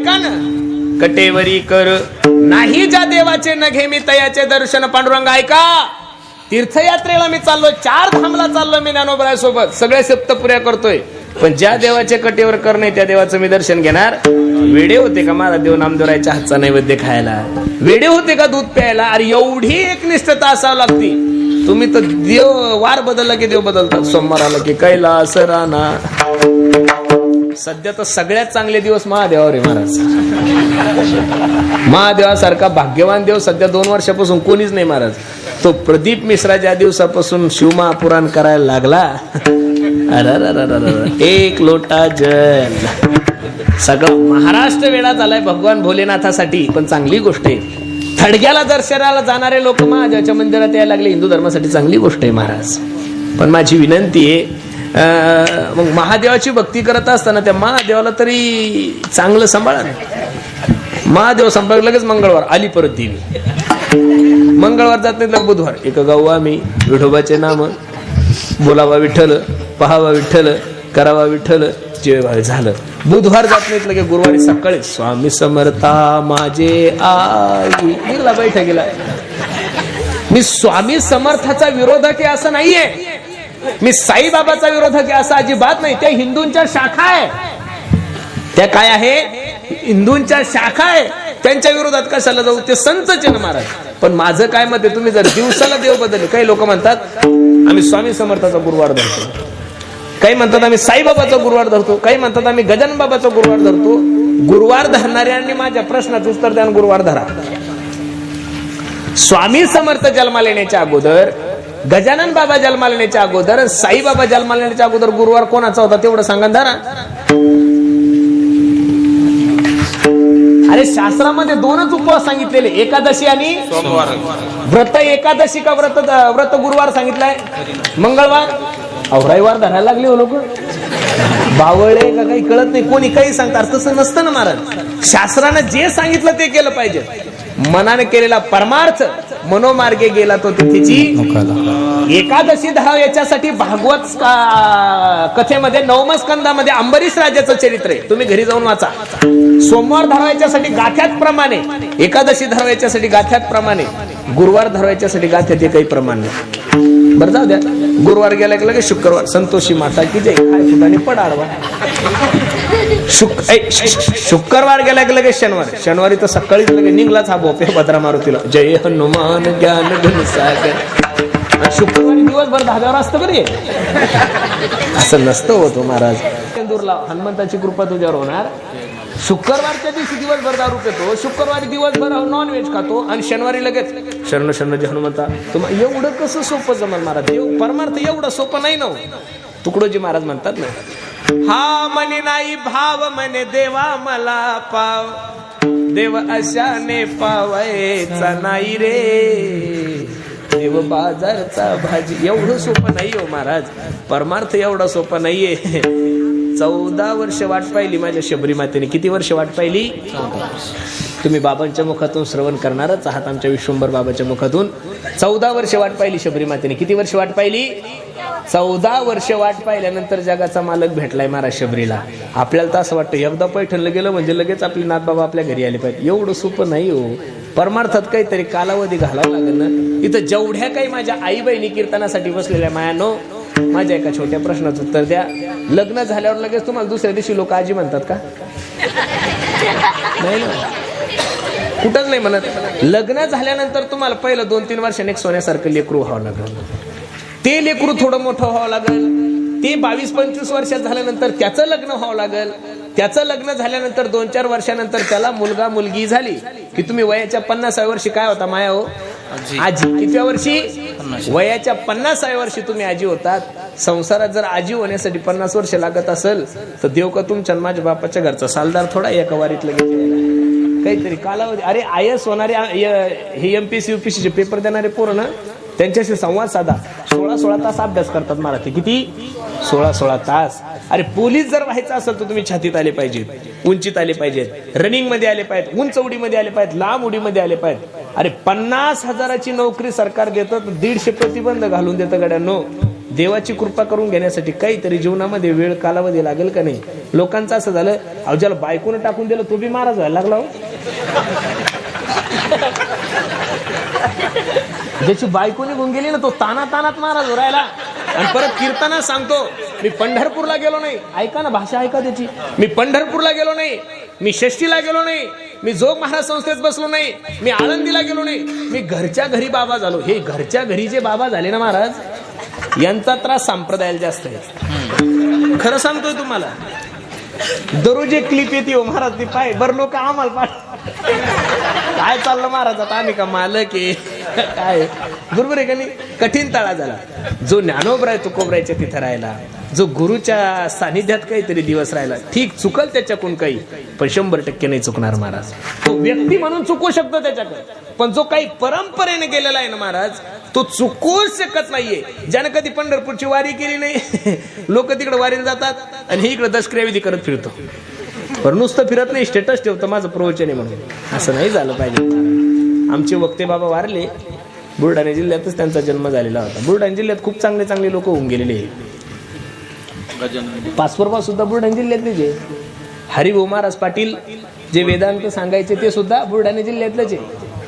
कान कटेवरी कर नाही ज्या देवाचे नघे मी तयाचे दर्शन पांडुरंग ऐका. तीर्थयात्रेला मी चाललोय, 4 धामला चाललोय मी ज्ञानोबराय सोबत, सगळे सप्तपुऱ्या करतोय, पण ज्या देवाचे कटेवर कर नाही त्या देवाचं मी दर्शन घेणार. वेडे होते का महाराज देव नामदेवरायच्या हातचा नैवेद्य खायला? वेडे होते का दूध प्यायला? अरे एवढी एकनिष्ठता असावं लागती. तुम्ही तर देव वार बदलला की देव बदलतात. सोमवार आला की कैलास राणा. सध्या तर सगळ्यात चांगले दिवस महादेवावर आहे महाराज. महादेवासारखा भाग्यवान देव सध्या 2 वर्षापासून कोणीच नाही महाराज. तो प्रदीप मिश्रा ज्या दिवसापासून शिवमहापुराण करायला लागला, एक लोटा जल, सगळं महाराष्ट्र वेळा झालाय भगवान भोलेनाथासाठी. पण चांगली गोष्ट आहे, थडग्याला दर्शनाला जाणारे लोक महादेवाच्या मंदिरात यायला लागले, हिंदू धर्मासाठी चांगली गोष्ट आहे महाराज. पण माझी विनंती आहे, मग महादेवाची भक्ती करत असताना त्या महादेवाला तरी चांगलं सांभाळा. महादेव सांभाळ लगेच मंगळवार आली परत देवी. मंगळवार जात नाही तर बुधवार एक गाऊ आम्ही विठोबाचे नाम, बोलावा विठ्ठल, पहावा विठ्ठल, करावा विठ्ठल, जेवावे झालं. बुधवार जात नाहीत लगे गुरुवारी सकाळी स्वामी समर्था माझे आई गेला बैठकीला. मी स्वामी समर्थाचा विरोधक आहे असं नाहीये, मी साईबाबाचा विरोधक आहे असं अजिबात नाही. त्या हिंदूंच्या शाखा आहे, त्या काय आहे, हिंदूंच्या शाखा आहे. त्यांच्या विरोधात कशाला जाऊ? ते संतच ना महाराज. पण माझं काय मत आहे, तुम्ही जर दिवसाला देव बदलले, काही लोक म्हणतात आम्ही स्वामी समर्थाचा गुरुवार धरतो, काही म्हणतात आम्ही साईबाबाचा गुरुवार धरतो, काही म्हणतात आम्ही गजानन बाबाचा गुरुवार धरतो. गुरुवार धरणाऱ्यांनी माझ्या प्रश्नाचं उत्तर द्या, गुरुवार धरा. स्वामी समर्थ जन्माला येण्याच्या अगोदर, गजानन बाबा जन्माला येण्याच्या अगोदर, साईबाबा जन्माला येण्याच्या अगोदर गुरुवार कोणाचा होता तेवढं सांगा धरा. अरे शास्त्रामध्ये 2च उपवास सांगितलेले, एकादशी आणि सोमवार. व्रत एकादशी का व्रत गुरुवार सांगितलंय, मंगळवार. रविवार धरायला लागले हो लोक, बावळे का काही कळत नाही, कोणी काही सांगतात. तसं नसतं ना महाराज. शास्त्रानं जे सांगितलं ते केलं पाहिजे. मनाने केलेला परमार्थ मनोमार्गे गेला तो तिथेची. एकादशी धराव याच्यासाठी भागवत कथेमध्ये 9व्या स्कंदामध्ये अंबरीश राजाचं चरित्र आहे, तुम्ही घरी जाऊन वाचा. सोमवार धरावायच्यासाठी गाथ्यात प्रमाणे, एकादशी धरावायच्यासाठी गाथ्यात प्रमाणे, गुरुवार धरावायच्यासाठी गाथ्यात काही प्रमाण नाही. बरं जाऊ द्या, गुरुवार गेला की लगेच शुक्रवार संतोषी माता की जय, काय ठिकाणी पडाडवा. शुक्रवार गेला की लगेच शनिवार, शनिवारी तर सकाळीच लगेच निघलाच हा भोपे भद्रा मारुतीला, जय हनुमान ज्ञान घन सागर. शुक्रवारी दिवसभर धाब्यावर असतं बरे, असं नसतं होतो महाराज. हनुमंताची कृपा तुझ्यावर होणार. शुक्रवारच्या दिवशी दिवसभर दारू पितो, शुक्रवारी दिवसभर नॉनव्हेज खातो, आणि शनिवारी लगेच शरण शरण जय हनुमंता. तुम्हाला एवढं कसं सोपं जमल महाराज? देव परमार्थ एवढं सोपं नाही ना. तुकडोजी महाराज म्हणतात ना, हा म्हणे नाही भाव म्हणे देवा मला पाव, देव अशाने पावायचा नाही रे, देव बाजारचा भाजी. एवढं सोपं नाही हो महाराज, परमार्थ एवढा सोपा नाहीये. 14 वर्ष वाट पाहिली माझ्या शबरी मातेने. किती वर्ष वाट पाहिली? 14 वर्ष. तुम्ही बाबांच्या मुखातून श्रवण करणारच आहात, आमच्या विश्वंभर बाबाच्या मुखातून. 14 वर्ष वाट पाहिली शबरी मातेने. किती वर्ष वाट पाहिली? 14 वर्ष वाट पाहिल्यानंतर जगाचा मालक भेटलाय महाराज शबरीला. आपल्याला तर असं वाटतं एकदा पैठणला गेलं म्हणजे लगेच आपले नाथ बाबा आपल्या घरी आले पाहिजे. एवढं सोपं नाही हो. परमार्थात काहीतरी कालावधी घालावा लागेल ना. इथं जेवढ्या काही माझ्या आई बहिणी कीर्तनासाठी बसलेल्या मायानो, माझ्या एका छोट्या प्रश्नाचं उत्तर द्या. लग्न झाल्यावर लगेच तुम्हाला दुसऱ्या दिवशी लोक आजी म्हणतात का? नाही ना, कुठंच नाही म्हणत. लग्न झाल्यानंतर तुम्हाला पहिलं 2-3 वर्षांनी एक सोन्यासारखं लेकरू व्हावं लागलं. ते लेकरू थोडं मोठं व्हावं लागेल. ते 22-25 वर्षात झाल्यानंतर त्याचं लग्न व्हावं लागेल. त्याचं लग्न झाल्यानंतर 2-4 वर्षानंतर त्याला मुलगा मुलगी झाली की तुम्ही वयाच्या 50व्या वर्षी काय होता माया हो? आजी. कितव्या वर्षी? वयाच्या 50व्या वर्षी तुम्ही आजी होतात. संसारात जर आजी होण्यासाठी 50 वर्ष लागत असेल तर देव का तुमच्या माझ्या बापाच्या घरचा सालदार थोडा एका वारीत लगेच काहीतरी कालावधी. अरे IAS होणारे, हे MPSC UPSC चे पेपर देणारे पोरं ना, त्यांच्याशी संवाद साधा. 16-16 तास अभ्यास करतात मराठी. किती? 16-16 तास. अरे पोलीस जर व्हायचं असेल तर तुम्ही छातीत आले पाहिजेत, उंचीत आले पाहिजेत, रनिंग मध्ये आले पाहिजेत, उंच उडीमध्ये आले पाहिजेत, लांब उडीमध्ये आले पाहिजेत. अरे 50,000ची नोकरी सरकार देतं, 150 प्रतिबंध घालून देतं गड्यांनो. देवाची कृपा करून घेण्यासाठी काहीतरी जीवनामध्ये वेळ कालावधी लागेल का नाही? लोकांचं असं झालं, अहो ज्याला बायकोनं टाकून दिलं तो बी महाराज व्हायला लागला. ज्याची बायको निघून गेली ना तो तानात महाराज राहिला. आणि परत कीर्तना सांगतो, मी पंढरपूरला गेलो नाही. ऐका ना, भाषा ऐका त्याची. मी पंढरपूरला गेलो नाही, मी षष्टीला गेलो नाही, मी जोग महाराज संस्थेत बसलो नाही, मी आळंदीला गेलो नाही, मी घरच्या घरी बाबा झालो. हे घरच्या घरी जे बाबा झाले ना महाराज, यांचा त्रास संप्रदायाला जास्त आहे. खरं सांगतोय तुम्हाला. दररोज एक क्लिप येते हो महाराज, ती पाय बर लोक आम्हाला पाठ काय चाललं महाराज, आता आम्ही का मालक आहे काय? बरोबर आहे का नाही? कठीण तळा झाला. जो ज्ञानोबराय तुकोबरायच्या तिथं राहिला, जो गुरुच्या सानिध्यात काहीतरी दिवस राहिला, ठीक चुकल त्याच्याकडून काही, पण 100% नाही चुकणार महाराज. तो व्यक्ती म्हणून चुकू शकतो त्याच्याकडे, पण जो काही परंपरेने गेलेला आहे ना महाराज, तो चुकूच शकत नाहीये. ज्यानं कधी पंढरपूरची वारी केली नाही, लोक तिकडे वारीला जातात आणि हे इकडे दशक्रियाविधी करत फिरतो. पण नुसतं फिरत नाही, स्टेटस ठेवतं माझं प्रवचन आहे म्हणून. असं नाही झालं पाहिजे. आमचे वक्ते बाबा वारले, बुलढाणा जिल्ह्यातच त्यांचा जन्म झालेला होता. बुलढाणा जिल्ह्यात खूप चांगले चांगले लोक होऊन गेलेले. पाचपरवा सुद्धा बुलढाणा जिल्ह्यातले जे हरिभाऊ महाराज पाटील जे वेदांत सांगायचे ते सुद्धा बुलढाणा जिल्ह्यातलेच आहे.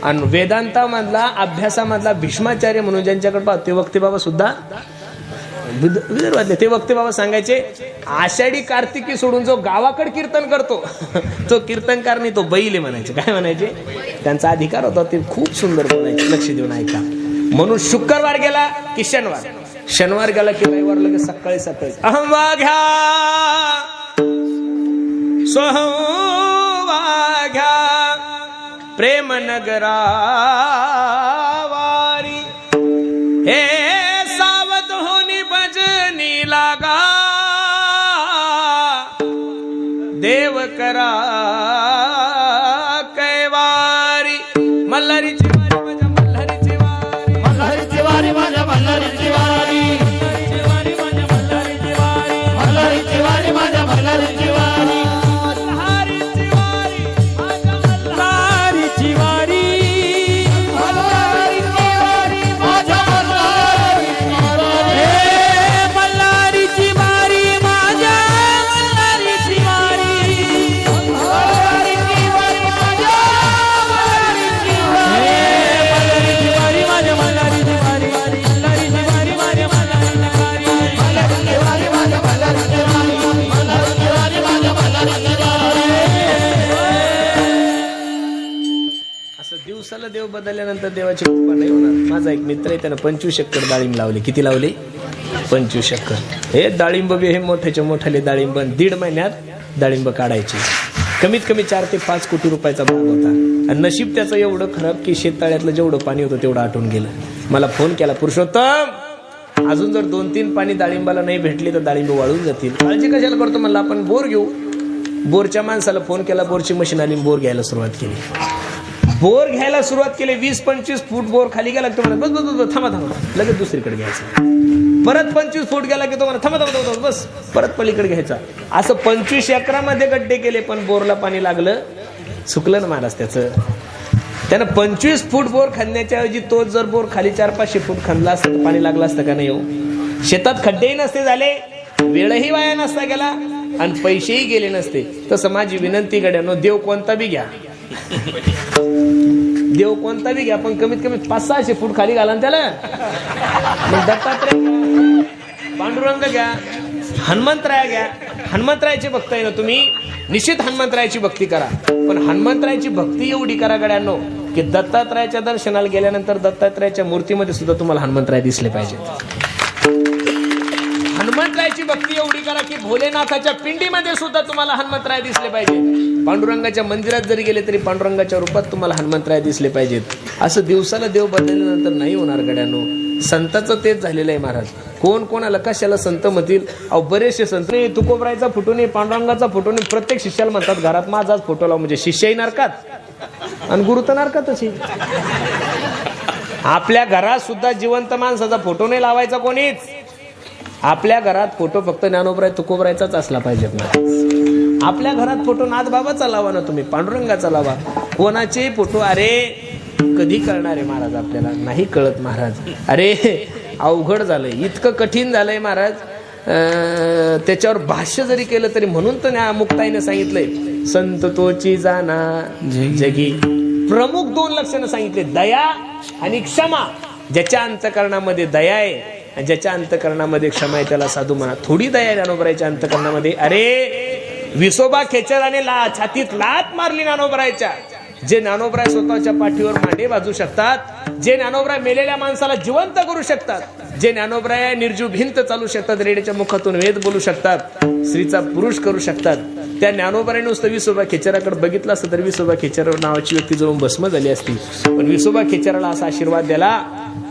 आणि वेदांतामधला अभ्यासामधला भीष्माचार्य म्हणून ज्यांच्याकडे पाहतो ते वक्ते बाबा सुद्धा विदर्भातले. ते वक्ते बाबा सांगायचे, आषाढी कार्तिकी सोडून जो गावाकडे कीर्तन करतो तो कीर्तनकार नाही, तो बैल आहे म्हणायचे. काय म्हणायचे? त्यांचा अधिकार होता, ते खूप सुंदर बोलायचे. लक्ष देऊन ऐका. म्हणून शुक्रवार गेला की शनिवार, शनिवार गेला की रविवार, लगेच सकाळी सकाळी अहम वाघ्या सोहवाघ्या प्रेम नगरावारी हे सावध होनी भजनी लागा देव करा कैवारी. मल्हारीची वारी माझ्या मल्हारीची वारी, मल्हारीची वारी माझ्या मल्हारीची वारी, मल्हारीची वारी माझ्या मल्हारीची वारी, मल्हारीची वारी माझ्या मल्हारीची वारी, मल्हारीची वारी माझ्या मल्हारीची वारी, मल्हारीची वारी माझ्या मल्हारीची वारी, मल्हारीची वारी माझ्या मल्हारीची वारी, मल्हारीची वारी माझ्या मल्हारीची वारी, मल्हारीची वारी माझ्या मल्हारीची वारी, मल्हारीची वारी माझ्या मल्हारीची वारी, मल्हारीची वारी माझ्या मल्हारीची वारी, मल्हारीची वारी माझ्या मल्हारीची वारी. असं दिवसाला देव बदलल्यानंतर देवाची कृपा नाही होणार. माझा एक मित्र आहे, त्यानं 25 एकर डाळिंब लावले. किती लावले? 25 एकर. हे डाळिंब बी हे मोठ्याच्या मोठ्याले डाळिंब 1.5 महिन्यात डाळिंब काढायचे. कमीत कमी 4 ते 5 कोटी रुपयाचा भाग होता. आणि नशीब त्याचं एवढं खराब की शेततळ्यातलं जेवढं पाणी होतं तेवढं आटून गेलं. मला फोन केला, पुरुषोत्तम अजून जर 2-3 पाणी डाळिंबाला नाही भेटली तर डाळिंब वाळून जातील. काळजी कशाला करतो म्हणलं, आपण बोर घेऊ. बोरच्या माणसाला फोन केला, बोरची मशीन आली, बोर घ्यायला सुरुवात केली. बोर घ्यायला सुरुवात केली. 20-25 फूट बोर खाली गेला तो म्हणा बस बस बस थांबा थांबा, लगेच दुसरीकडे घ्यायचं. परत 25 फूट गेला की तो म्हणा थांबा थांबा थांबा बस, परत पलीकडे घ्यायचा. असं 25 एकरामध्ये गड्डे केले, पण बोरला पाणी लागलं. चुकलं ना महाराज त्याचं. त्यानं 25 फूट बोर खणण्याच्या ऐवजी तोच जर बोर खाली 400-500 फूट खणला असतं तर पाणी लागलं असतं का नाही हो? शेतात खड्डेही नसते झाले, वेळही वाया नसता गेला आणि पैसेही गेले नसते. तसं माझी विनंती गड्यानो, देव कोणता बी घ्या, देव कोणता बी घ्या, पण कमीत कमी 500-600 फूट खाली घाला ना त्याला. मग दत्तात्रय घ्या, पांडुरंग घ्या, हनुमंतराय घ्या. हनुमंतरायाची भक्त आहे ना तुम्ही, निश्चित हनुमंतरायाची भक्ती करा. पण हनुमंतरायाची भक्ती एवढी करा गड्यांनो की दत्तात्रयाच्या दर्शनाला गेल्यानंतर दत्तात्रयाच्या मूर्तीमध्ये सुद्धा तुम्हाला हनुमंतराय दिसले पाहिजेत. हनुमंतरायाची भक्ती एवढी करा की भोलेनाथाच्या पिंडीमध्ये सुद्धा तुम्हाला हनुमंतराय दिसले पाहिजेत. पांडुरंगाच्या मंदिरात जरी गेले तरी पांडुरंगाच्या रूपात तुम्हाला हनुमंतराय दिसले पाहिजेत. असं दिवसाला देव बदलल्यानंतर नाही होणार गड्यांनो. संतांचं तेच झालेलं आहे महाराज. कोण कोणाला कशाला संत म्हणतील. अहो बरेचसे संत तुकोबरायचा फोटो नाही, पांडुरंगाचा फोटो नाही, प्रत्येक शिष्याला म्हणतात घरात माझाच फोटो लाव, म्हणजे शिष्यही नरकात आणि गुरु तर नरकातच. आपल्या घरात सुद्धा जिवंत माणसाचा फोटो नाही लावायचा कोणीच. आपल्या घरात फोटो फक्त ज्ञानोबराय तुकोबरायचाच असला पाहिजेत ना. आपल्या घरात फोटो नाथबाबाचा लावा ना तुम्ही, पांडुरंगाचा लावा. कोणाचे फोटो अरे कधी कळणार आहे महाराज आपल्याला, नाही कळत महाराज. अरे अवघड झालंय, इतकं कठीण झालंय महाराज. त्याच्यावर भाष्य जरी केलं तरी, म्हणून तर मुक्ताईने सांगितलंय संत तोची जाना जगी. प्रमुख 2 लक्षणं सांगितले, दया आणि क्षमा. ज्याच्या अंतकरणामध्ये दया आहे, ज्याच्या अंतकरणामध्ये क्षमा आहे त्याला साधू म्हणा. थोडी दया आहे ज्ञानोबरायच्या अंतकरणामध्ये. अरे विसोबा खेचराने छातीत लात मारली ज्ञानोबरायच्या. जे ज्ञानोबराय स्वतःच्या पाठीवर मांडे बाजू शकतात, जे ज्ञानोबराय मेलेल्या माणसाला जिवंत करू शकतात, जे ज्ञानोबराय निर्जीव भिंत चालू शकतात, रेड्याच्या मुखातून वेद बोलू शकतात, स्त्रीचा पुरुष करू शकतात, त्या ज्ञानोबराय नुसतं विसोबा खेचराकडे बघितलं असतं तर विसोबा खेचर नावाची व्यक्ती जवळ भस्म झाली असती. पण विसोबा खेचराला असा आशीर्वाद दिला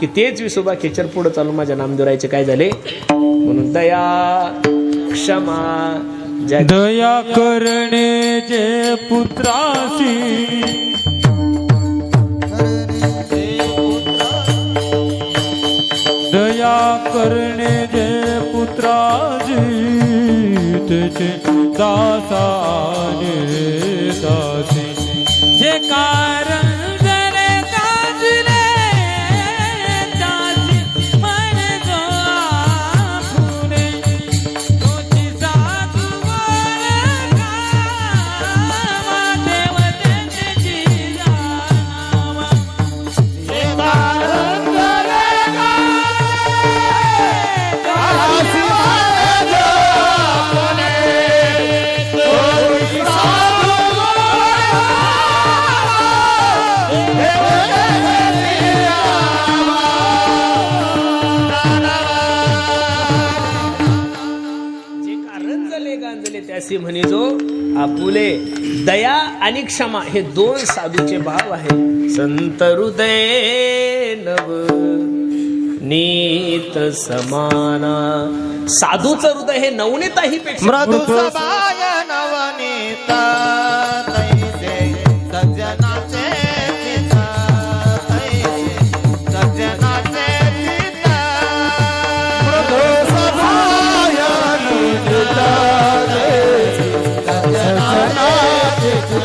की तेच विसोबा खेचर पुढे चालून माझ्या नामदेवरायचे काय झाले. म्हणून दया क्षमा. दया करणे जे पुत्रासी, दया करणे जे पुत्रासी, त्याचे दासाने दासी. जे कारण जरे काजले दासी मन जो आपुने, तोची साधू वर गावा, देव त्याची जावा. जे कारण जरे दासी मन जो आपुने, तोची साधू त्यासी म्हणे जो आपुले. दया आणि क्षमा हे 2 साधूचे भाव आहे. संत हृदय नव नीत समाना. साधूचं हृदय हे नवनीताही पेक्षा मृदु सबाय नवनीता, तैसे सज्जनाचे चित्त, तैसे सज्जनाचे चित्त. मृदु सबाय नवनीता, सज्जनाचे चित्त,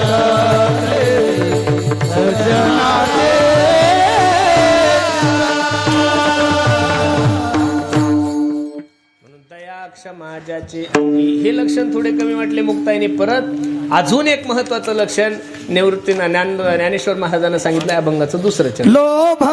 सज्जनाचे. क्षमा ज्याचे अंगी. हे लक्षण थोडे कमी वाटले मुक्ताईने. परत अजून एक महत्वाचं लक्षण निवृत्ती ज्ञानेश्वर महाराजांना सांगितलं अभंगाचं 2रं चरण. लोभ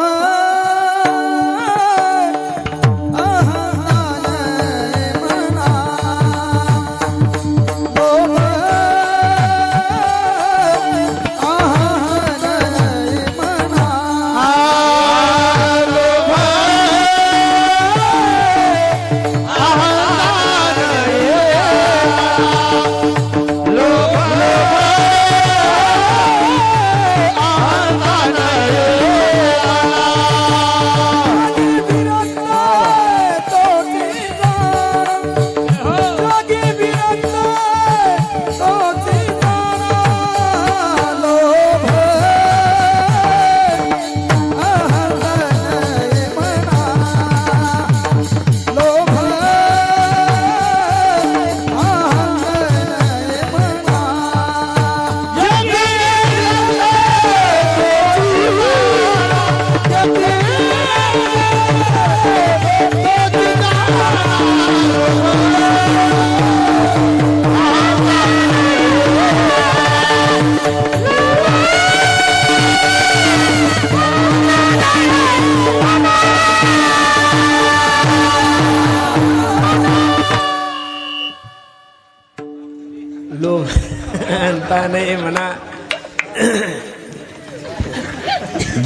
नाही म्हणा.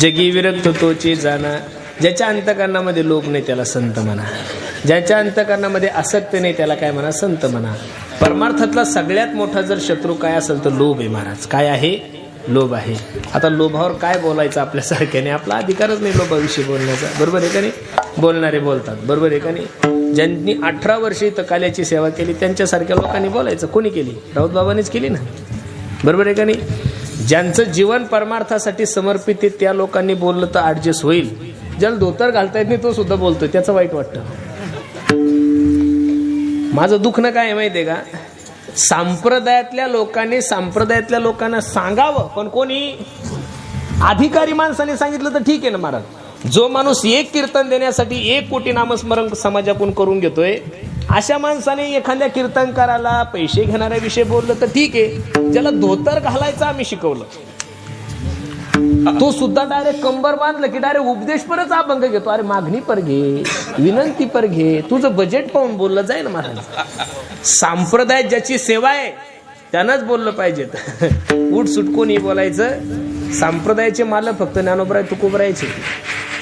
जगी विरक्त तोची जाणा. ज्याच्या अंतकरणामध्ये लोभ नाही त्याला संत म्हणा. ज्याच्या अंतकरणामध्ये आसक्ती नाही त्याला काय म्हणा, संत म्हणा. परमार्थातला सगळ्यात मोठा जर शत्रू काय असेल तर लोभ आहे महाराज. काय आहे? लोभ आहे. आता लोभावर काय बोलायचं आपल्यासारख्याने? आपला अधिकारच नाही लोभाविषयी बोलण्याचा. बरोबर आहे का नाही? बोलणारे बोलतात. बरोबर आहे का नाही? ज्यांनी 18 वर्षे इथं काल्याची सेवा केली त्यांच्यासारख्या लोकांनी बोलायचं. कोणी केली? राऊत बाबांनीच केली ना. बरोबर आहे का नाही? ज्यांचं जीवन परमार्थासाठी समर्पित आहे त्या लोकांनी बोललं तर ऍडजस्ट होईल. ज्याला धोतर घालता येत नाही तो सुद्धा बोलतोय, त्याचं वाईट वाटतं. माझं दुखणं काय आहे माहितीये का? संप्रदायातल्या लोकांना सांगावं, पण कोणी अधिकारी माणसाने सांगितलं तर ठीक आहे ना महाराज. जो माणूस एक कीर्तन देण्यासाठी 1 कोटी नामस्मरण समाजाकडून करून घेतोय, अशा माणसाने एखाद्या कीर्तनकाराला पैसे घेणाऱ्या विषय बोललं तर ठीक आहे. ज्याला धोतर घालायचं आम्ही शिकवलं, तो सुद्धा डायरेक्ट कंबर बांधलं की डायरेक्ट उपदेश परच अभंग घेतो. अरे मागणी पर घे, विनंती पर घे, तुझं बजेट पाहून बोललं जाईल महाराज. संप्रदाय ज्याची सेवा आहे त्यानंच बोललं पाहिजे. उठ सुटकोनी बोलायचं. संप्रदायाचे मालक फक्त ज्ञानोबराय तुकोबरायचे,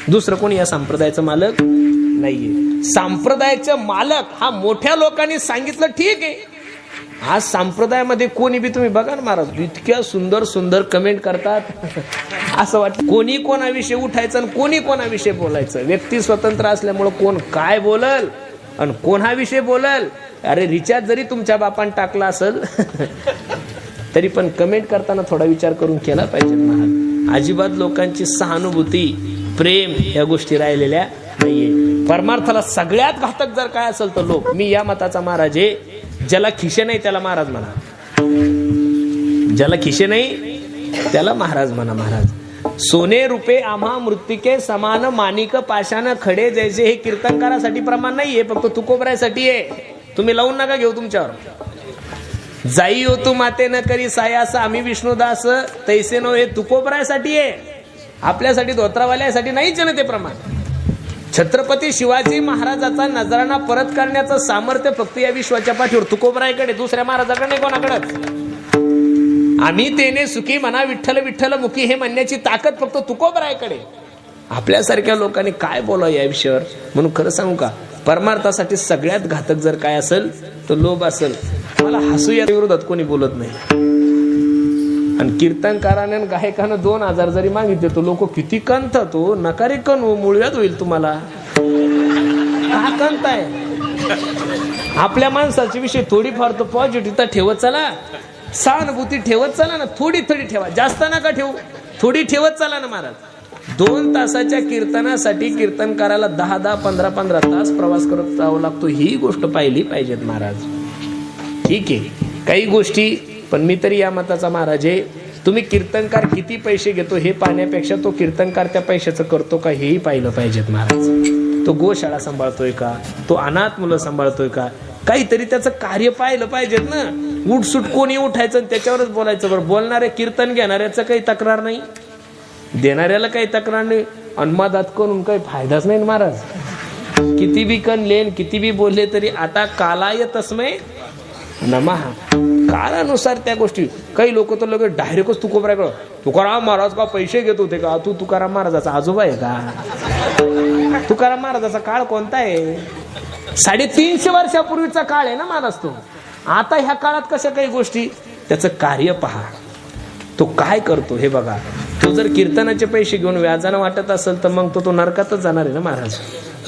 दुसरं कोणी या संप्रदायाचं मालक नाहीये. संप्रदायाचं मालक हा मोठ्या लोकांनी सांगितलं ठीक आहे. आज संप्रदायामध्ये कोणी बी तुम्ही बघा ना महाराज, इतक्या सुंदर सुंदर कमेंट करतात. असं वाटतं कोणी कोणाविषयी उठायचं आणि कोणी कोणाविषयी बोलायचं. व्यक्ती स्वतंत्र असल्यामुळं कोण काय बोलल आणि कोणाविषयी बोलल. अरे रिचार्ज जरी तुमच्या बापान टाकला असेल तरी पण कमेंट करताना थोडा विचार करून केला पाहिजे महाराज. अजिबात लोकांची सहानुभूती, प्रेम या गोष्टी राहिलेल्या नाहीये. परमार्थाला सगळ्यात घातक जर काय असेल तर लोक, मी या मताचा महाराज आहे, ज्याला खिशे नाही त्याला महाराज म्हणा. ज्याला खिशे नाही त्याला महाराज म्हणा. महाराज सोने रुपये आम्हा मृत्तिके समान, माणिक पाषाण खडे जैसे, हे कीर्तनकारासाठी प्रमाण नाहीये, फक्त तुकोबरायसाठी आहे. तुम्ही लावून नका घेऊ तुमच्यावर. जाई हो तू माते न करी सायास, आम्ही विष्णुदास तैसे नो, हे तुकोबरायसाठी आहे. आपल्यासाठी धोत्रावाल्यासाठी नाहीच ना ते प्रमाण. छत्रपती शिवाजी महाराजाचा नजराणा परत करण्याचं सामर्थ्य फक्त या विश्वाच्या पाठीवर तुकोबरायकडे, दुसऱ्या महाराजाकडे नाही कोणाकडे. आम्ही तेने सुखी म्हणा विठ्ठल विठ्ठल मुखी हे म्हणण्याची ताकद फक्त तुकोबरायकडे. आपल्यासारख्या लोकांनी काय बोलावं या विषयावर. म्हणून खरं सांगू का, परमार्थासाठी सगळ्यात घातक जर काय असेल तर लोभ असेल. मला हसू या विरोधात कोणी बोलत नाही. आणि कीर्तनकाराने गायकानं 2000 जरी मागितले तो लोक किती कंथतो. नकारे कणू मुळव्यात होईल तुम्हाला. का कंताय? आपल्या माणसाच्या विषयी थोडीफार तो पॉझिटिव्ह ठेवत चला, सहानुभूती ठेवत चला ना. थोडी थोडी ठेवा, जास्त नका ठेवू, थोडी ठेवत चला ना महाराज. 2 तासाच्या कीर्तनासाठी कीर्तनकाराला 10-10, 15-15 तास प्रवास करत जावं लागतो. ही गोष्ट पाहिली पाहिजेत महाराज. ठीक आहे काही गोष्टी, पण मी तरी या मताचा महाराज आहे. तुम्ही कीर्तनकार किती पैसे घेतो हे पाहण्यापेक्षा तो कीर्तनकार त्या पैशाचं करतो का हेही पाहिलं पाहिजेत महाराज. तो गोशाळा सांभाळतोय का, तो अनाथ मुलं सांभाळतोय का, काहीतरी त्याचं कार्य पाहिलं पाहिजेत ना. उठसूट कोणी उठायचं आणि त्याच्यावरच बोलायचं. बरं बोलणारे कीर्तन घेणाऱ्याचं काही तक्रार नाही, देणाऱ्याला काही तक्रार नाही, अन्मादात करून काही फायदाच नाही महाराज. किती बी कणलेन किती बी बोलले तरी आता कालाय तस्मै नमः, काळानुसार त्या गोष्टी. काही लोक तर लगेच डायरेक्टच तुकोबरायकडं, तुकाराम महाराज का पैसे घेत होते का? तू तुकाराम महाराजाचा आजोबा आहे का? तुकाराम महाराजाचा काळ कोणता आहे? 350 वर्षापूर्वीचा काळ आहे ना महाराज तो. आता ह्या काळात कशा काही गोष्टी. त्याचं कार्य पहा, तो काय करतो हे बघा. तो जर कीर्तनाचे पैसे घेऊन व्याजानं वाटत असेल तर मग तो नरकातच जाणार आहे ना महाराज.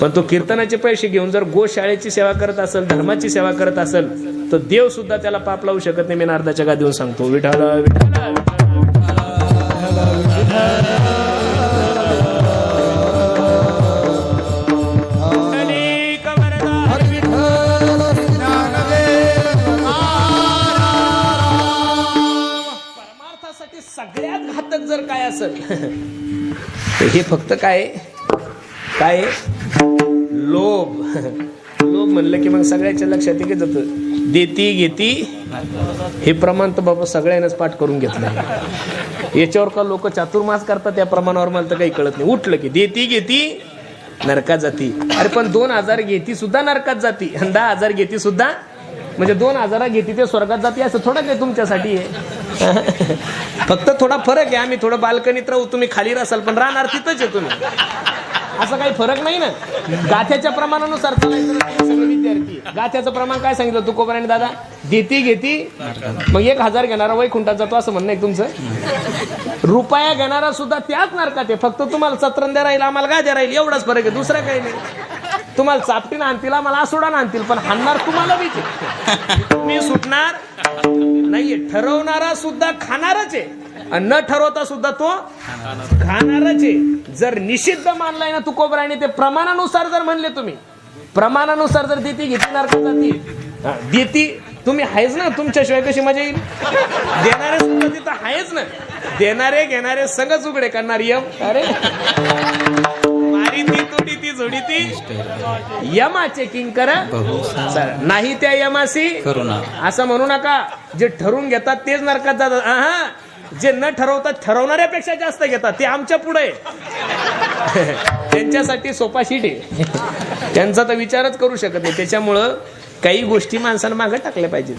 पण तो कीर्तनाचे पैसे घेऊन जर गोशाळेची सेवा करत असेल, धर्माची सेवा करत असेल तर देव सुद्धा त्याला पाप लावू शकत नाही. मी नारदाच्या गादीवर सांगतो, विठ्ठल विठ्ठल सगळ्यात घातक जर काय असेल हे फक्त काय लोभ. लोभ म्हणलं की मग सगळ्याच्या लक्षात येत जातं. देती घेती हे प्रमाण तर बाबा सगळ्यांनाच पाठ करून घेतलं. याच्यावर का लोक चातुर्मास करतात, त्या प्रमाणावर मला तर काही कळत नाही. उठलं की देती घेती नरकात जाती. अरे पण 2000 घेती सुद्धा नरकात जाती आणि 10,000 घेती सुद्धा, म्हणजे 2000 घेती ते स्वर्गात जाती असं थोडं काही तुमच्यासाठी आहे. फक्त थोडा फरक आहे. आम्ही थोडं बाल्कनीत राहू, तुम्ही खाली राहाल पण राहणार तिथंच आहे तुम्ही. असं काही फरक नाही ना. गाथ्याच्या प्रमाणानुसार चालायचं. सगळे विद्यार्थी गाथ्याचं प्रमाण काय सांगितलं तुकोबराने दादा? देती घेती मग 1000 घेणारा वैकुंठात जातो असं म्हणणं आहे तुमचं. रुपया घेणारा सुद्धा त्याच नरकात आहे. फक्त तुम्हाला सत्रंद्या राहील, आम्हाला गाद्या राहील, एवढाच फरक आहे, दुसरा काही नाही. तुम्हाला चापटीनं आणतील, आम्हाला आसोडानं आणतील, पण हाणणार तुम्हाला बीच आहे. तुम्ही सुटणार नाहीये. ठरवणारा सुद्धा खाणारच आहे आणि न ठरवता सुद्धा तो खाणारच आहे. जर निषिद्ध मानलाय ना तुकोबराने, ते प्रमाणानुसार जर म्हणले तुम्ही, प्रमाणानुसार जर देती घेतली नरकात जाती. देती तुम्ही आहेच ना, तुमच्याशिवाय कशी मजा येईल. देणारे सुद्धा तिथं आहेच ना. देणारे घेणारे संगच उघडे करणार यम. अरे सोडिती यमाचे किंकर नाही त्या यमासी करुणा. असं म्हणू नका. जे ठरवून घेतात तेच नरकात जातात. आहा, जे न ठरवतात ठरवणाऱ्यापेक्षा जास्त घेतात ते आमच्या पुढे त्यांच्यासाठी सोपा शीट आहे. त्यांचा तर विचारच करू शकत नाही. त्याच्यामुळं काही गोष्टी माणसानं मागे टाकल्या पाहिजेत.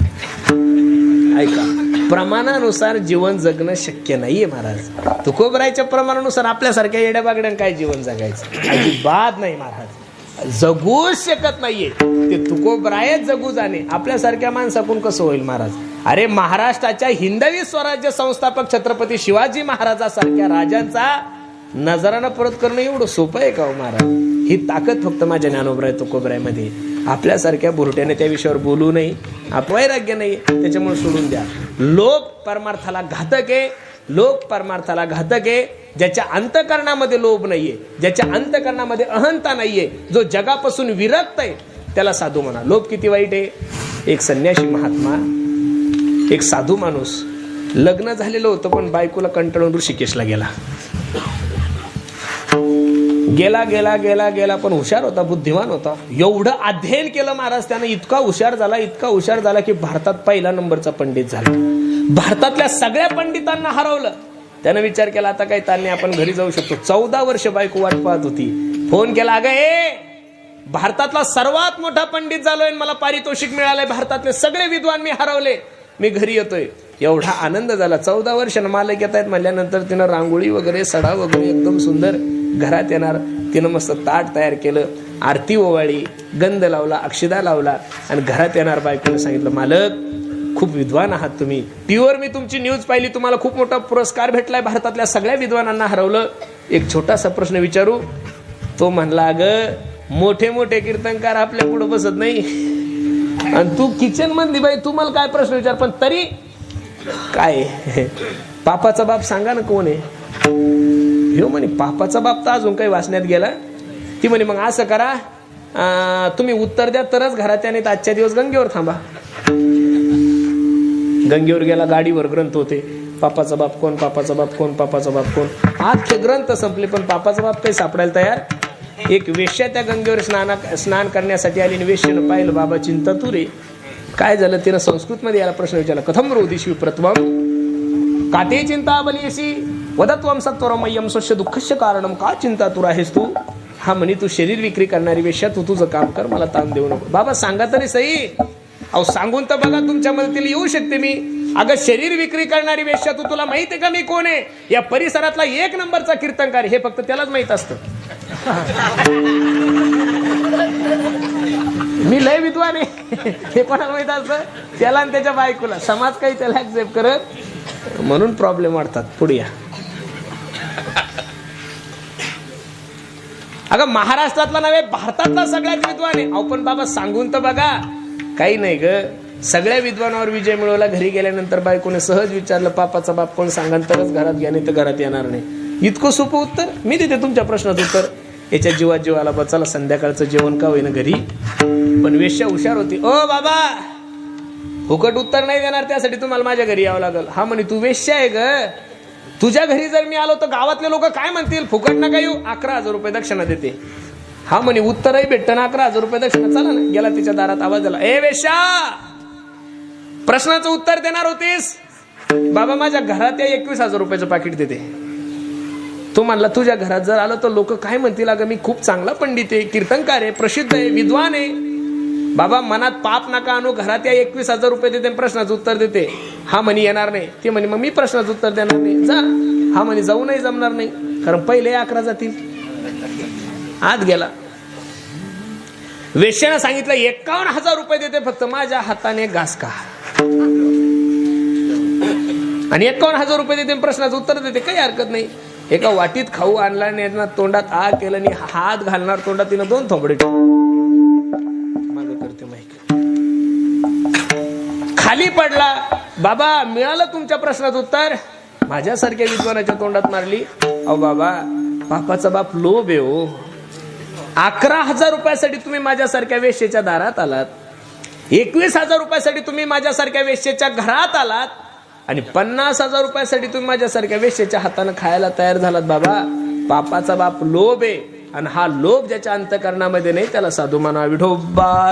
ऐका, प्रमाणानुसार जीवन जगणं शक्य नाहीये महाराज. तुकोबरायच्या प्रमाणानुसार आपल्यासारख्या येड्या बागड्यानं काय जीवन जगायचं? अजिबात नाही महाराज, जगूच शकत नाहीये. ते तुकोबरायच जगू जाणे आपल्यासारख्या माणसाकडून कसं होईल महाराज? अरे महाराष्ट्राच्या हिंदवी स्वराज्य संस्थापक छत्रपती शिवाजी महाराजासारख्या राजांचा नजरानं परत करणं एवढं सोपं आहे का हो महाराज? ही ताकद फक्त माझ्या ज्ञानोबराय तुकोबरायमध्ये. आपल्यासारख्या बुरट्याने त्या विषयावर बोलू नये, अपवैराग्य नाही, त्याच्यामुळे सोडून द्या. लोक परमार्थाला घातक आहे, लोक परमार्थाला घातक आहे. ज्याच्या अंतकरणामध्ये लोभ नाहीये, ज्याच्या अंतकरणामध्ये अहंता नाहीये, जो जगापासून विरक्त आहे, त्याला साधू म्हणा. लोभ किती वाईट आहे. एक संन्यासी महात्मा, एक साधू माणूस, लग्न झालेलं होतं पण बायकोला कंटाळून ऋषिकेशला गेला. गेला गेला गेला गेला पण हुशार होता, बुद्धिमान होता. एवढं अध्ययन केलं महाराज त्यानं, इतका हुशार झाला, इतका हुशार झाला की भारतात पहिला नंबरचा पंडित झाला. भारतातल्या सगळ्या पंडितांना हरवलं. त्यानं विचार केला आता काही ताण नाही, आपण घरी जाऊ शकतो. 14 वर्ष बायको वाट पाहत होती. फोन केला, अगं ए, भारतातला सर्वात मोठा पंडित झालोय, मला पारितोषिक मिळालंय, भारतातले सगळे विद्वान मी हरवले, मी घरी येतोय. एवढा आनंद झाला. 14 वर्षानं मालक येत आहेत म्हणल्यानंतर तिनं रांगोळी वगैरे, सडा वगैरे एकदम सुंदर घरात येणार. तिनं मस्त ताट तयार केलं, आरती ओवाळी, गंध लावला, अक्षदा लावला आणि घरात येणार. बायकोने सांगितलं, मालक खूप विद्वान आहात तुम्ही, टीव्हीवर मी तुमची न्यूज पाहिली, तुम्हाला खूप मोठा पुरस्कार भेटलाय, भारतातल्या सगळ्या विद्वानांना हरवलं. एक छोटासा प्रश्न विचारू? तो म्हणला, अगं मोठे मोठे कीर्तनकार आपल्या पुढे बसत नाही आणि तू किचन मधली बाई, तू मला काय प्रश्न विचार? पण तरी काय, पापाचा बाप सांगा ना कोण आहे? हो म्हणे, पापाचा बाप तर अजून काही वाचण्यात गेला. ती म्हणे, मग असं करा, तुम्ही उत्तर द्या तरच घरात त्याने आजच्या दिवस गंगेवर थांबा. गंगेवर गेला, गाडीवर ग्रंथ होते, पापाचा बाप कोण, पापाचा बाप कोण, पापाचा बाप कोण. आजचे ग्रंथ संपले पण पापाचा बाप काही सापडायला तयार. एक वेश्या त्या गंगेवर स्नान करण्यासाठी आली आणि वेश्येनं पाहिलं, बाबा चिंता तू रे. काय झालं? तिनं संस्कृत मध्ये याला प्रश्न विचारला, कथम रोदिशी प्रथमम काते चिंता बलियसी वदत्वम सत्वरमय्यम स्वस्य दुःखस्य कारणम, का चिंता तू आहेस तू? हा म्हणे, तू शरीर विक्री करणारी वेश्या, तू तुझं काम कर, मला ताण देऊ नको. बाबा सांगा तरी सही. अहो सांगून तर बघा, तुमच्या मदतीला येऊ शकते मी. अगं शरीर विक्री करणारी वेश्या, तू, तुला माहित आहे का मी कोण आहे? या परिसरातला 1 नंबरचा कीर्तनकार, हे फक्त त्यालाच माहित असतं. मी लय विद्वान आहे हे कोणाला माहित असतं? त्याला आणि त्याच्या बायकोला. समाज काही त्याला ऍक्सेप्ट करत, म्हणून प्रॉब्लेम वाढतात. पुढे या. अगं महाराष्ट्रातला नव्हे, भारतातला सगळ्यात विद्वान आहे. अहो पण बाबा सांगून तर बघा. काही नाही ग, सगळ्या विद्वानावर विजय मिळवला. घरी गेल्यानंतर बायकोने सहज विचारलं, पापाचा बाप कोण सांगा, तरच घरात घ्या, नाही तर घरात येणार नाही. इतकं सोपं उत्तर मी देते तुमच्या प्रश्नाचं उत्तर. याच्या जीवात जीवाला बचाला, संध्याकाळचं जेवण का होईना घरी. पण वेश्या हुशार होती. ओ बाबा, फुकट उत्तर नाही देणार, त्यासाठी तुम्हाला माझ्या घरी यावं लागल. हा म्हणे, तू वेश्या आहे ग, तुझ्या घरी जर मी आलो तर गावातले लोक काय म्हणतील? फुकट नका येऊ, 11,000 रुपये दक्षिणा देते. हा म्हणे, उत्तरही भेटतं ना, 11,000 रुपये दक्षिणा. चला ना. गेला तिच्या दारात, आवाज दिला, ए वेश्या, प्रश्नाचं उत्तर देणार होतीस? बाबा माझ्या घरात या 21,000 रुपयाचं पाकिट देते. तो म्हणला, तुझ्या घरात जर आलं तर लोक काय म्हणतील? अगं मी खूप चांगला पंडित आहे, कीर्तनकार आहे, प्रसिद्ध आहे, विद्वान आहे. बाबा मनात पाप नका आणू, घरात या 21,000 रुपये देते, प्रश्नाचं उत्तर देते. हा म्हणे येणार नाही. ते म्हणे, मग मी प्रश्नाचं उत्तर देणार नाही, जा. हा म्हणे, जाऊ नाही जमणार नाही, कारण पहिले 11 जातील. आत गेला. वेश्यानं सांगितलं, 51,000 रुपये देते, फक्त माझ्या हाताने घास खा. आणि 51,000 रुपये देते, प्रश्नाचं उत्तर देते, काही हरकत नाही. एका वाटीत खाऊ आणला, तोंडात आ केलं आणि हात घालणार तोंडात, तिनं 2 थोबडे माग करते माहिती. खाली पडला. बाबा मिळालं तुमच्या प्रश्नाचं उत्तर? माझ्यासारख्या विद्वानाच्या तोंडात मारली. अहो बाबा, पापाचा बाप लोभ आहे हो. 11,000 रुपयासाठी तुम्ही माझ्यासारख्या वेश्येच्या दारात आलात, 21,000 रुपयासाठी तुम्ही माझ्यासारख्या वेश्येच्या घरात आलात, आणि 50,000 रुपयासाठी तुम्ही माझ्यासारख्या वेश्येच्या हाताने खायला तयार झालात. बाबा पापाचा बाप लोभ आहे. आणि हा लोभ ज्याच्या अंतकरणामध्ये नाही त्याला साधू म्हणा. विठोबा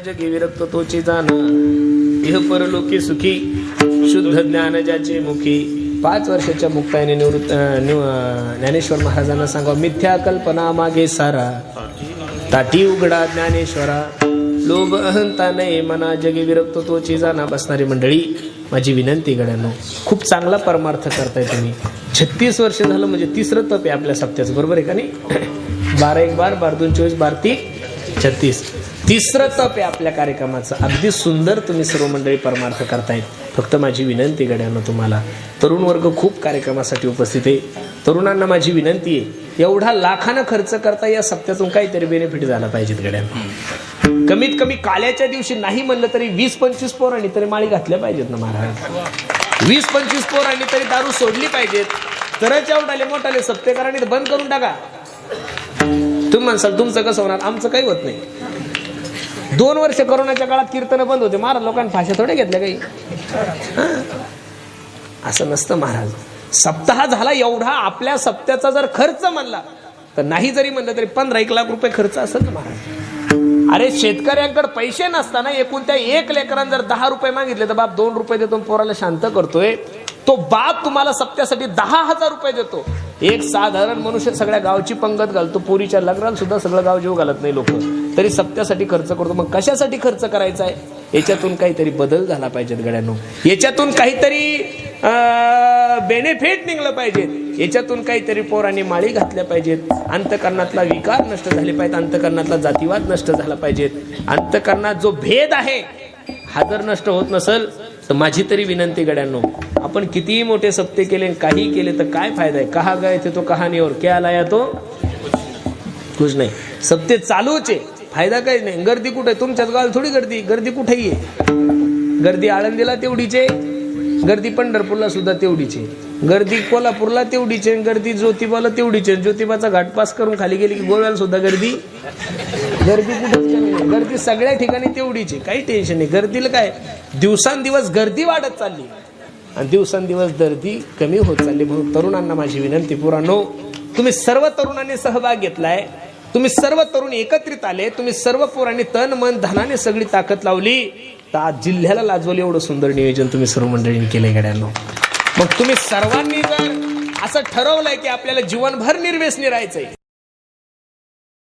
जगी विरक्त तोची जाण इह परलोकी सुखी शुद्ध ज्ञान ज्याचे मुखी. 5 वर्षाच्या मुक्ताईने ज्ञानेश्वर महाराजांना सांगा मिथ्या कल्पना मागे सारा ताटी उघडा ज्ञानेश्वरा. लोभ अहंता नाही मना जगी विरक्त तोची जाणा. बसणारी मंडळी माझी विनंती गड्यांनो खूप चांगला परमार्थ करताय तुम्ही. 36 वर्ष झालं म्हणजे तिसरं तप आहे आपल्या सप्त्याचं, बरोबर आहे का नाही? 12 1 12 12 2 24 12 3 36 तिसरं तप आहे आपल्या कार्यक्रमाचं. अगदी सुंदर तुम्ही सर्व मंडळी परमार्थ करतायत. फक्त माझी विनंती गड्यांनो तुम्हाला, तरुण वर्ग खूप कार्यक्रमासाठी उपस्थित आहे. तरुणांना माझी विनंती आहे एवढा लाखानं खर्च करता या सप्त्यातून काहीतरी बेनिफिट झाला पाहिजेत गड्यांनो. कमीत कमी काल्याच्या दिवशी नाही म्हणलं तरी 20-25 पोरांनी तरी माळी घातल्या पाहिजेत ना महाराज. 20-25 पोरांनी तरी दारू सोडली पाहिजेत. तरच एवढाले मोठाले सप्तेकरांनी बंद करून टाका. तुम्ही म्हणसाल तुमचं कसं होणार, आमचं काही होत नाही. 2 वर्ष कोरोनाच्या काळात कीर्तन बंद होते महाराज. लोकांनी फाशा थोडे घेतल्या काही, असं नसतं महाराज. सप्ताह झाला एवढा आपल्या सप्त्याचा जर खर्च म्हणला तर नाही जरी म्हणलं तरी 15-1 लाख रुपये खर्च असेल ना महाराज. अरे शेतकऱ्यांकडे पैसे नसताना एकूण त्या 1 लेकरांना जर 10 रुपये मागितले तर बाप 2 रुपये देतो पोराला शांत करतोय. तो बाप तुम्हाला सप्त्यासाठी 10,000 रुपये देतो. एक साधारण मनुष्य सगळ्या गावची पंगत घालतो, पोरीच्या लग्नाला सुद्धा सगळं गाव जीव घालत नाही लोक, तरी सप्त्यासाठी खर्च करतो. मग कशासाठी खर्च करायचा आहे? याच्यातून काहीतरी बदल झाला पाहिजे गड्यांनो. याच्यातून काहीतरी बेनिफिट निघलं पाहिजे. याच्यातून काहीतरी पोरांनी माळी घातल्या पाहिजेत. अंतकरणातला विकार नष्ट झाले पाहिजेत. अंतकरणातला जातीवाद नष्ट झाला पाहिजेत. अंतकरणात जो भेद आहे हा जर नष्ट होत नसेल तर माझी तरी विनंती गड्यांनो, आपण कितीही मोठे सप्ते केले काही केले तर काय फायदा आहे? कहा गए थे तो कहानी और क्या लाया तो कुछ नाही. सप्ते चालूच आहे, फायदा काही नाही. गर्दी कुठे? तुमच्याच गावाला थोडी गर्दी कुठेही आहे. गर्दी आळंदीला तेवढीच आहे, गर्दी पंढरपूरला सुद्धा तेवढीच आहे, गर्दी कोल्हापूरला तेवढीच आहे, गर्दी ज्योतिबाला तेवढीच आहे. ज्योतिबाचा घाट पास करून खाली गेली की गोव्याला सुद्धा गर्दी कुठेच कमी नाही. गर्दी सगळ्या ठिकाणी तेवढीच आहे, काही टेन्शन नाही. गर्दीला काय दिवसांदिवस गर्दी वाढत चालली आणि दिवसांदिवस गर्दी कमी होत चालली. म्हणून तरुणांना माझी विनंती, पुरानो तुम्ही सर्व तरुणांनी सहभाग घेतलाय, तुम्ही सर्व तरुण एकत्रित आले, तुम्ही सर्व पोरांनी तन मन धनाने सगळी ताकद लावली तर आज जिल्ह्याला लाजवलं एवढं सुंदर नियोजन तुम्ही सर्व मंडळींनी केलंय गड्यांनो. मग तुम्ही सर्वांनी जर असं ठरवलंय की आपल्याला जीवनभर निर्व्यसनी राहायचंय